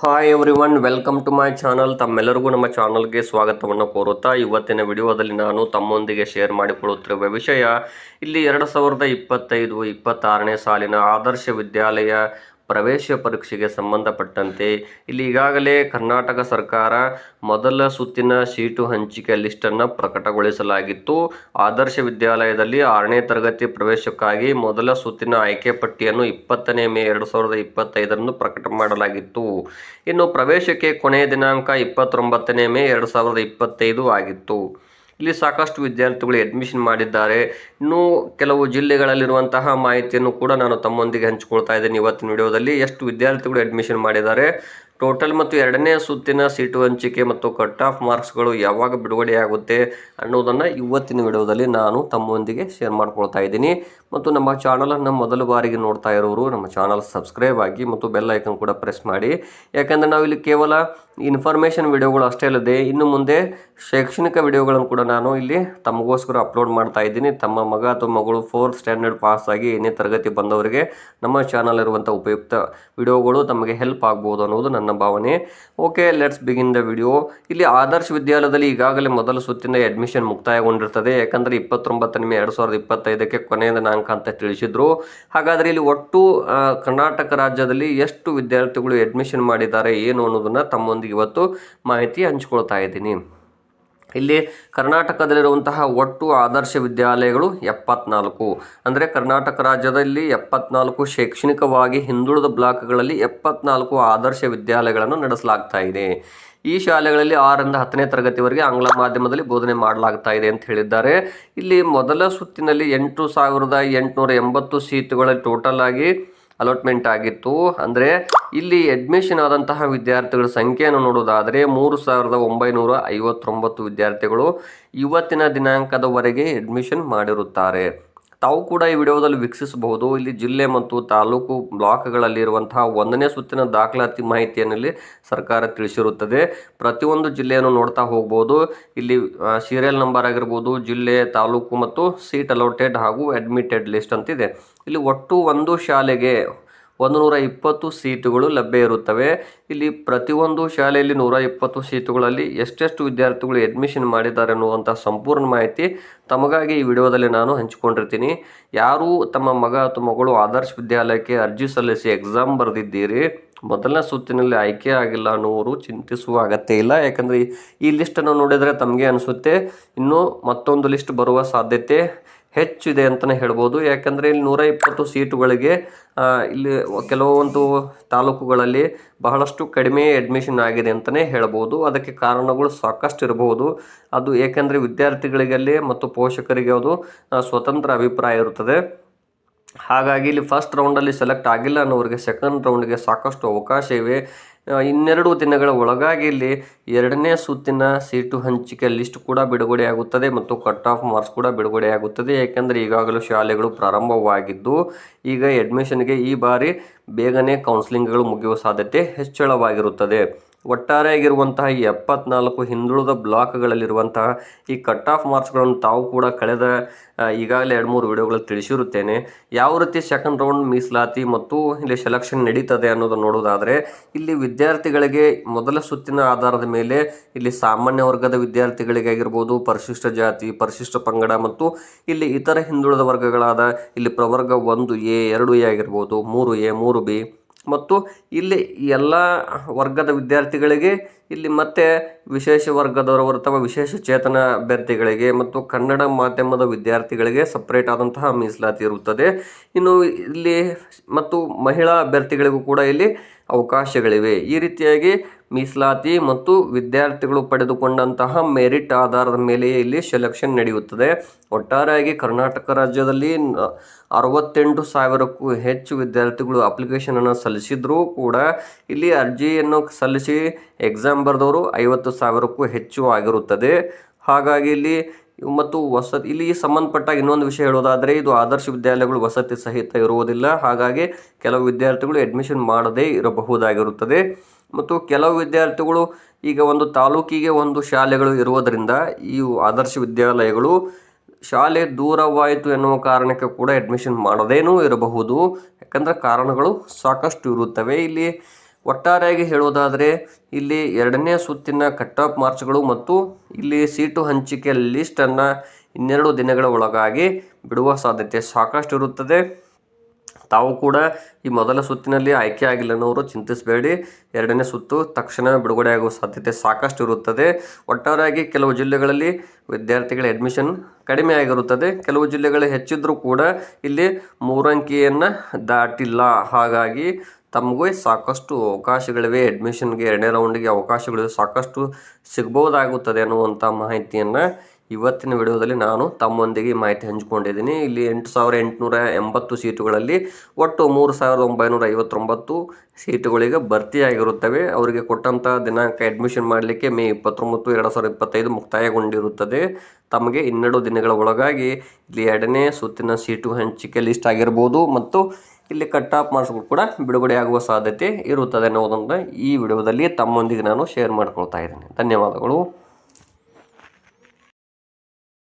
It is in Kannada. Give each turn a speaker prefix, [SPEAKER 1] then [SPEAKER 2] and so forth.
[SPEAKER 1] Hi everyone, welcome to my channel. ತಮ್ಮೆಲ್ಲರಿಗೂ ನಮ್ಮ ಚಾನಲ್ಗೆ ಸ್ವಾಗತವನ್ನು ಕೋರುತ್ತಾ ಇವತ್ತಿನ ವಿಡಿಯೋದಲ್ಲಿ ನಾನು ತಮ್ಮೊಂದಿಗೆ ಶೇರ್ ಮಾಡಿಕೊಳ್ಳುತ್ತಿರುವ ವಿಷಯ ಇಲ್ಲಿ 2025-26ನೇ ಸಾಲಿನ ಆದರ್ಶ ವಿದ್ಯಾಲಯ ಪ್ರವೇಶ ಪರೀಕ್ಷೆಗೆ ಸಂಬಂಧಪಟ್ಟಂತೆ ಇಲ್ಲಿ ಈಗಾಗಲೇ ಕರ್ನಾಟಕ ಸರ್ಕಾರ ಮೊದಲ ಸುತ್ತಿನ ಸೀಟು ಹಂಚಿಕೆ ಲಿಸ್ಟನ್ನು ಪ್ರಕಟಗೊಳಿಸಲಾಗಿತ್ತು. ಆದರ್ಶ ವಿದ್ಯಾಲಯದಲ್ಲಿ 6ನೇ ತರಗತಿ ಪ್ರವೇಶಕ್ಕಾಗಿ ಮೊದಲ ಸುತ್ತಿನ ಆಯ್ಕೆ ಪಟ್ಟಿಯನ್ನು 20ನೇ ಮೇ 2025ರಂದು ಪ್ರಕಟ ಮಾಡಲಾಗಿತ್ತು. ಇನ್ನು ಪ್ರವೇಶಕ್ಕೆ ಕೊನೆಯ ದಿನಾಂಕ 29ನೇ ಮೇ 2025 ಆಗಿತ್ತು. ಇಲ್ಲಿ ಸಾಕಷ್ಟು ವಿದ್ಯಾರ್ಥಿಗಳು ಅಡ್ಮಿಷನ್ ಮಾಡಿದ್ದಾರೆ. ಇನ್ನೂ ಕೆಲವು ಜಿಲ್ಲೆಗಳಲ್ಲಿರುವಂತಹ ಮಾಹಿತಿಯನ್ನು ಕೂಡ ನಾನು ತಮ್ಮೊಂದಿಗೆ ಹಂಚಿಕೊಳ್ತಾ ಇದ್ದೇನೆ ಇವತ್ತಿನ ವಿಡಿಯೋದಲ್ಲಿ. ಎಷ್ಟು ವಿದ್ಯಾರ್ಥಿಗಳು ಅಡ್ಮಿಷನ್ ಮಾಡಿದ್ದಾರೆ, ಟೋಟಲ್ ಮತ್ತು 2ನೇ ಸುತ್ತಿನ ಸೀಟು ಹಂಚಿಕೆ ಮತ್ತು ಕಟ್ ಆಫ್ ಮಾರ್ಕ್ಸ್ಗಳು ಯಾವಾಗ ಬಿಡುಗಡೆಯಾಗುತ್ತೆ ಅನ್ನೋದನ್ನು ಇವತ್ತಿನ ವಿಡಿಯೋದಲ್ಲಿ ನಾನು ತಮ್ಮೊಂದಿಗೆ ಶೇರ್ ಮಾಡ್ಕೊಳ್ತಾ ಇದ್ದೀನಿ. ಮತ್ತು ನಮ್ಮ ಚಾನಲನ್ನು ಮೊದಲ ಬಾರಿಗೆ ನೋಡ್ತಾ ಇರೋರು ನಮ್ಮ ಚಾನಲ್ ಸಬ್ಸ್ಕ್ರೈಬ್ ಆಗಿ ಮತ್ತು ಬೆಲ್ ಐಕನ್ ಕೂಡ ಪ್ರೆಸ್ ಮಾಡಿ. ಯಾಕಂದರೆ ನಾವಿಲ್ಲಿ ಕೇವಲ ಇನ್ಫಾರ್ಮೇಷನ್ ವಿಡಿಯೋಗಳು ಅಷ್ಟೇ ಅಲ್ಲದೆ ಇನ್ನು ಮುಂದೆ ಶೈಕ್ಷಣಿಕ ವಿಡಿಯೋಗಳನ್ನು ಕೂಡ ನಾನು ಇಲ್ಲಿ ತಮಗೋಸ್ಕರ ಅಪ್ಲೋಡ್ ಮಾಡ್ತಾ ಇದ್ದೀನಿ. ತಮ್ಮ ಮಗ ಅಥವಾ ಮಗಳು 4th ಸ್ಟ್ಯಾಂಡರ್ಡ್ ಪಾಸ್ ಆಗಿ 8ನೇ ತರಗತಿ ಬಂದವರಿಗೆ ನಮ್ಮ ಚಾನಲ್ ಇರುವಂಥ ಉಪಯುಕ್ತ ವಿಡಿಯೋಗಳು ತಮಗೆ ಹೆಲ್ಪ್ ಆಗ್ಬೋದು ಅನ್ನೋದು ನನ್ನ ಭಾವನೆ. Okay, let's begin the video. ಇಲ್ಲಿ ಆದರ್ಶ ವಿದ್ಯಾಲಯದಲ್ಲಿ ಈಗಾಗಲೇ ಮೊದಲ ಸುತ್ತಿನ ಅಡ್ಮಿಷನ್ ಮುಕ್ತಾಯಗೊಂಡಿರ್ತದೆ. ಯಾಕಂದರೆ 29ನೇ ಮೇ 2025ಕ್ಕೆ ಕೊನೆಯ ದಿನಾಂಕ ಅಂತ ತಿಳಿಸಿದ್ರು. ಹಾಗಾದರೆ ಇಲ್ಲಿ ಒಟ್ಟು ಕರ್ನಾಟಕ ರಾಜ್ಯದಲ್ಲಿ ಎಷ್ಟು ವಿದ್ಯಾರ್ಥಿಗಳು ಅಡ್ಮಿಷನ್ ಮಾಡಿದ್ದಾರೆ ಏನು ಅನ್ನೋದನ್ನು ತಮ್ಮೊಂದಿಗೆ ಇವತ್ತು ಮಾಹಿತಿ ಹಂಚಿಕೊಳ್ತಾ ಇದ್ದೀನಿ. ಇಲ್ಲಿ ಕರ್ನಾಟಕದಲ್ಲಿರುವಂತಹ ಒಟ್ಟು ಆದರ್ಶ ವಿದ್ಯಾಲಯಗಳು 74. ಅಂದರೆ ಕರ್ನಾಟಕ ರಾಜ್ಯದಲ್ಲಿ 74 ಶೈಕ್ಷಣಿಕವಾಗಿ ಹಿಂದುಳಿದ ಬ್ಲಾಕ್ಗಳಲ್ಲಿ 74 ಆದರ್ಶ ವಿದ್ಯಾಲಯಗಳನ್ನು ನಡೆಸಲಾಗ್ತಾ ಇದೆ. ಈ ಶಾಲೆಗಳಲ್ಲಿ 6ರಿಂದ 10ನೇ ತರಗತಿವರೆಗೆ ಆಂಗ್ಲ ಮಾಧ್ಯಮದಲ್ಲಿ ಬೋಧನೆ ಮಾಡಲಾಗ್ತಾ ಇದೆ ಅಂತ ಹೇಳಿದ್ದಾರೆ. ಇಲ್ಲಿ ಮೊದಲ ಸುತ್ತಿನಲ್ಲಿ 8,880 ಸೀಟುಗಳ ಟೋಟಲ್ ಆಗಿ ಅಲಾಟ್ಮೆಂಟ್ ಆಗಿತ್ತು. ಅಂದರೆ ಇಲ್ಲಿ ಅಡ್ಮಿಷನ್ ಆದಂತಹ ವಿದ್ಯಾರ್ಥಿಗಳ ಸಂಖ್ಯೆಯನ್ನು ನೋಡೋದಾದರೆ 3,959 ವಿದ್ಯಾರ್ಥಿಗಳು ಇವತ್ತಿನ ದಿನಾಂಕದವರೆಗೆ ಅಡ್ಮಿಷನ್ ಮಾಡಿರುತ್ತಾರೆ. ತಾವು ಕೂಡ ಈ ವಿಡಿಯೋದಲ್ಲಿ ವೀಕ್ಷಿಸಬಹುದು. ಇಲ್ಲಿ ಜಿಲ್ಲೆ ಮತ್ತು ತಾಲೂಕು ಬ್ಲಾಕ್ಗಳಲ್ಲಿರುವಂತಹ 1ನೇ ಸುತ್ತಿನ ದಾಖಲಾತಿ ಮಾಹಿತಿಯನ್ನು ಇಲ್ಲಿ ಸರ್ಕಾರ ತಿಳಿಸಿರುತ್ತದೆ. ಪ್ರತಿಯೊಂದು ಜಿಲ್ಲೆಯನ್ನು ನೋಡ್ತಾ ಹೋಗ್ಬೋದು. ಇಲ್ಲಿ ಸೀರಿಯಲ್ ನಂಬರ್ ಆಗಿರ್ಬೋದು, ಜಿಲ್ಲೆ, ತಾಲೂಕು ಮತ್ತು ಸೀಟ್ ಅಲೋಟೆಡ್ ಹಾಗೂ ಅಡ್ಮಿಟೆಡ್ ಲಿಸ್ಟ್ ಅಂತಿದೆ. ಇಲ್ಲಿ ಒಟ್ಟು ಒಂದು ಶಾಲೆಗೆ 120 ಸೀಟುಗಳು ಲಭ್ಯ ಇರುತ್ತವೆ. ಇಲ್ಲಿ ಪ್ರತಿಯೊಂದು ಶಾಲೆಯಲ್ಲಿ 120 ಸೀಟುಗಳಲ್ಲಿ ಎಷ್ಟೆಷ್ಟು ವಿದ್ಯಾರ್ಥಿಗಳು ಅಡ್ಮಿಷನ್ ಮಾಡಿದ್ದಾರೆ ಅನ್ನುವಂಥ ಸಂಪೂರ್ಣ ಮಾಹಿತಿ ತಮಗಾಗಿ ಈ ವಿಡಿಯೋದಲ್ಲಿ ನಾನು ಹಂಚಿಕೊಂಡಿರ್ತೀನಿ. ಯಾರು ತಮ್ಮ ಮಗ ಅಥವಾ ಮಗಳು ಆದರ್ಶ ವಿದ್ಯಾಲಯಕ್ಕೆ ಅರ್ಜಿ ಸಲ್ಲಿಸಿ ಎಕ್ಸಾಮ್ ಬರೆದಿದ್ದೀರಿ, ಮೊದಲನೇ ಸುತ್ತಿನಲ್ಲಿ ಆಯ್ಕೆ ಆಗಿಲ್ಲ ಅನ್ನೋರು ಚಿಂತಿಸುವ ಅಗತ್ಯ ಇಲ್ಲ. ಯಾಕಂದರೆ ಈ ಲಿಸ್ಟನ್ನು ನೋಡಿದರೆ ತಮಗೆ ಅನಿಸುತ್ತೆ ಇನ್ನೂ ಮತ್ತೊಂದು ಲಿಸ್ಟ್ ಬರುವ ಸಾಧ್ಯತೆ ಹೆಚ್ಚಿದೆ ಅಂತಲೇ ಹೇಳ್ಬೋದು. ಯಾಕಂದರೆ ಇಲ್ಲಿ 120 ಸೀಟುಗಳಿಗೆ ಇಲ್ಲಿ ಕೆಲವೊಂದು ತಾಲೂಕುಗಳಲ್ಲಿ ಬಹಳಷ್ಟು ಕಡಿಮೆ ಅಡ್ಮಿಷನ್ ಆಗಿದೆ ಅಂತಲೇ ಹೇಳ್ಬೋದು. ಅದಕ್ಕೆ ಕಾರಣಗಳು ಸಾಕಷ್ಟು ಇರಬಹುದು. ಅದು ಏಕೆಂದರೆ ವಿದ್ಯಾರ್ಥಿಗಳಿಗಲ್ಲಿ ಮತ್ತು ಪೋಷಕರಿಗೆ ಅದು ಸ್ವತಂತ್ರ ಅಭಿಪ್ರಾಯ ಇರುತ್ತದೆ. ಹಾಗಾಗಿ ಇಲ್ಲಿ ಫಸ್ಟ್ ರೌಂಡಲ್ಲಿ ಸೆಲೆಕ್ಟ್ ಆಗಿಲ್ಲ ಅನ್ನೋರಿಗೆ ಸೆಕೆಂಡ್ ರೌಂಡ್ಗೆ ಸಾಕಷ್ಟು ಅವಕಾಶ ಇವೆ. 2 ದಿನಗಳ ಒಳಗಾಗಿ ಇಲ್ಲಿ 2ನೇ ಸುತ್ತಿನ ಸೀಟು ಹಂಚಿಕೆ ಲಿಸ್ಟ್ ಕೂಡ ಬಿಡುಗಡೆಯಾಗುತ್ತದೆ ಮತ್ತು ಕಟ್ ಆಫ್ ಮಾರ್ಕ್ಸ್ ಕೂಡ ಬಿಡುಗಡೆಯಾಗುತ್ತದೆ. ಏಕೆಂದರೆ ಈಗಾಗಲೇ ಶಾಲೆಗಳು ಪ್ರಾರಂಭವಾಗಿದ್ದು ಈಗ ಅಡ್ಮಿಷನ್ಗೆ ಈ ಬಾರಿ ಬೇಗನೆ ಕೌನ್ಸಿಲಿಂಗ್ಗಳು ಮುಗಿಯುವ ಸಾಧ್ಯತೆ ಹೆಚ್ಚಳವಾಗಿರುತ್ತದೆ. ಒಟ್ಟಾರೆಯಾಗಿರುವಂತಹ ಈ 74 ಹಿಂದುಳಿದ ಬ್ಲಾಕ್ಗಳಲ್ಲಿರುವಂತಹ ಈ ಕಟ್ ಆಫ್ ಮಾರ್ಕ್ಸ್ಗಳನ್ನು ತಾವು ಕೂಡ ಕಳೆದ ಈಗಾಗಲೇ 2-3 ವಿಡಿಯೋಗಳಲ್ಲಿ ತಿಳಿಸಿರುತ್ತೇನೆ. ಯಾವ ರೀತಿ ಸೆಕೆಂಡ್ ರೌಂಡ್ ಮೀಸಲಾತಿ ಮತ್ತು ಇಲ್ಲಿ ಸೆಲೆಕ್ಷನ್ ನಡೀತದೆ ಅನ್ನೋದನ್ನು ನೋಡೋದಾದರೆ ಇಲ್ಲಿ ವಿದ್ಯಾರ್ಥಿಗಳಿಗೆ ಮೊದಲ ಸುತ್ತಿನ ಆಧಾರದ ಮೇಲೆ ಇಲ್ಲಿ ಸಾಮಾನ್ಯ ವರ್ಗದ ವಿದ್ಯಾರ್ಥಿಗಳಿಗೆ ಆಗಿರ್ಬೋದು, ಪರಿಶಿಷ್ಟ ಜಾತಿ, ಪರಿಶಿಷ್ಟ ಪಂಗಡ ಮತ್ತು ಇಲ್ಲಿ ಇತರ ಹಿಂದುಳಿದ ವರ್ಗಗಳಾದ ಇಲ್ಲಿ ಪ್ರವರ್ಗ 1A, 2A ಆಗಿರ್ಬೋದು, 3A, 3B ಮತ್ತು ಇಲ್ಲಿ ಎಲ್ಲ ವರ್ಗದ ವಿದ್ಯಾರ್ಥಿಗಳಿಗೆ ಇಲ್ಲಿ ಮತ್ತೆ ವಿಶೇಷ ವರ್ಗದವರು ಅಥವಾ ವಿಶೇಷ ಚೇತನ ಅಭ್ಯರ್ಥಿಗಳಿಗೆ ಮತ್ತು ಕನ್ನಡ ಮಾಧ್ಯಮದ ವಿದ್ಯಾರ್ಥಿಗಳಿಗೆ ಸಪ್ರೇಟ್ ಆದಂತಹ ಮೀಸಲಾತಿ ಇರುತ್ತದೆ. ಇನ್ನು ಇಲ್ಲಿ ಮತ್ತು ಮಹಿಳಾ ಅಭ್ಯರ್ಥಿಗಳಿಗೂ ಕೂಡ ಇಲ್ಲಿ ಅವಕಾಶಗಳಿವೆ. ಈ ರೀತಿಯಾಗಿ ಮೀಸಲಾತಿ ಮತ್ತು ವಿದ್ಯಾರ್ಥಿಗಳು ಪಡೆದುಕೊಂಡಂತಹ ಮೆರಿಟ್ ಆಧಾರದ ಮೇಲೆ ಇಲ್ಲಿ ಸೆಲೆಕ್ಷನ್ ನಡೆಯುತ್ತದೆ. ಒಟ್ಟಾರೆಯಾಗಿ ಕರ್ನಾಟಕ ರಾಜ್ಯದಲ್ಲಿ 68,000ಕ್ಕೂ ಹೆಚ್ಚು ವಿದ್ಯಾರ್ಥಿಗಳು ಅಪ್ಲಿಕೇಶನನ್ನು ಸಲ್ಲಿಸಿದ್ರೂ ಕೂಡ ಇಲ್ಲಿ ಅರ್ಜಿಯನ್ನು ಸಲ್ಲಿಸಿ ಎಕ್ಸಾಮ್ ಬರೆದವರು 50,000ಕ್ಕೂ ಹೆಚ್ಚು ಆಗಿರುತ್ತದೆ. ಹಾಗಾಗಿ ಇಲ್ಲಿ ಮತ್ತು ವಸತಿ ಇಲ್ಲಿ ಸಂಬಂಧಪಟ್ಟ ಇನ್ನೊಂದು ವಿಷಯ ಹೇಳೋದಾದರೆ ಇದು ಆದರ್ಶ ವಿದ್ಯಾಲಯಗಳು ವಸತಿ ಸಹಿತ ಇರುವುದಿಲ್ಲ. ಹಾಗಾಗಿ ಕೆಲವು ವಿದ್ಯಾರ್ಥಿಗಳು ಅಡ್ಮಿಷನ್ ಮಾಡದೇ ಇರಬಹುದಾಗಿರುತ್ತದೆ. ಮತ್ತು ಕೆಲವು ವಿದ್ಯಾರ್ಥಿಗಳು ಈಗ ಒಂದು ತಾಲೂಕಿಗೆ ಒಂದು ಶಾಲೆಗಳು ಇರುವುದರಿಂದ ಈ ಆದರ್ಶ ವಿದ್ಯಾಲಯಗಳು ಶಾಲೆ ದೂರವಾಯಿತು ಎನ್ನುವ ಕಾರಣಕ್ಕೆ ಕೂಡ ಅಡ್ಮಿಷನ್ ಮಾಡದೇನೂ ಇರಬಹುದು. ಯಾಕಂದರೆ ಕಾರಣಗಳು ಸಾಕಷ್ಟು ಇರುತ್ತವೆ. ಇಲ್ಲಿ ಒಟ್ಟಾರೆಯಾಗಿ ಹೇಳುವುದಾದರೆ ಇಲ್ಲಿ 2ನೇ ಸುತ್ತಿನ ಕಟ್ ಆಫ್ ಮಾರ್ಕ್ಸ್ಗಳು ಮತ್ತು ಇಲ್ಲಿ ಸೀಟು ಹಂಚಿಕೆ ಲಿಸ್ಟನ್ನು 12 ದಿನಗಳ ಒಳಗಾಗಿ ಬಿಡುವ ಸಾಧ್ಯತೆ ಸಾಕಷ್ಟು ಇರುತ್ತದೆ. ತಾವು ಕೂಡ ಈ ಮೊದಲ ಸುತ್ತಿನಲ್ಲಿ ಆಯ್ಕೆ ಆಗಿಲ್ಲ ಅನ್ನೋರು ಚಿಂತಿಸಬೇಡಿ. 2ನೇ ಸುತ್ತು ತಕ್ಷಣ ಬಿಡುಗಡೆಯಾಗುವ ಸಾಧ್ಯತೆ ಸಾಕಷ್ಟು ಇರುತ್ತದೆ. ಒಟ್ಟಾರೆಯಾಗಿ ಕೆಲವು ಜಿಲ್ಲೆಗಳಲ್ಲಿ ವಿದ್ಯಾರ್ಥಿಗಳ ಅಡ್ಮಿಷನ್ ಕಡಿಮೆ ಆಗಿರುತ್ತದೆ, ಕೆಲವು ಜಿಲ್ಲೆಗಳು ಹೆಚ್ಚಿದ್ರೂ ಕೂಡ ಇಲ್ಲಿ 3 ಅಂಕಿಯನ್ನು ದಾಟಿಲ್ಲ. ಹಾಗಾಗಿ ತಮಗೂ ಸಾಕಷ್ಟು ಅವಕಾಶಗಳಿವೆ, ಅಡ್ಮಿಷನ್ಗೆ 2ನೇ ರೌಂಡಿಗೆ ಅವಕಾಶಗಳಿವೆ, ಸಾಕಷ್ಟು ಸಿಗ್ಬೋದಾಗುತ್ತದೆ ಅನ್ನುವಂಥ ಮಾಹಿತಿಯನ್ನು ಇವತ್ತಿನ ವಿಡಿಯೋದಲ್ಲಿ ನಾನು ತಮ್ಮೊಂದಿಗೆ ಮಾಹಿತಿ ಹಂಚಿಕೊಂಡಿದ್ದೀನಿ. ಇಲ್ಲಿ 8,880 ಸೀಟುಗಳಲ್ಲಿ ಒಟ್ಟು 3,959 ಸೀಟುಗಳಿಗೆ ಭರ್ತಿಯಾಗಿರುತ್ತವೆ. ಅವರಿಗೆ ಕೊಟ್ಟಂಥ ದಿನಾಂಕ ಅಡ್ಮಿಷನ್ ಮಾಡಲಿಕ್ಕೆ ಮೇ 29, 2025 ಮುಕ್ತಾಯಗೊಂಡಿರುತ್ತದೆ. ತಮಗೆ 12 ದಿನಗಳ ಒಳಗಾಗಿ ಇಲ್ಲಿ 2ನೇ ಸುತ್ತಿನ ಸೀಟು ಹಂಚಿಕೆ ಲಿಸ್ಟ್ ಆಗಿರ್ಬೋದು ಮತ್ತು ಇಲ್ಲಿ ಕಟ್ ಆಫ್ ಮಾರ್ಕ್ಸ್ಗಳು ಕೂಡ ಬಿಡುಗಡೆಯಾಗುವ ಸಾಧ್ಯತೆ ಇರುತ್ತದೆ ಅನ್ನೋದನ್ನು ಈ ವಿಡಿಯೋದಲ್ಲಿ ತಮ್ಮೊಂದಿಗೆ ನಾನು ಶೇರ್ ಮಾಡ್ಕೊಳ್ತಾ ಇದ್ದೀನಿ. ಧನ್ಯವಾದಗಳು.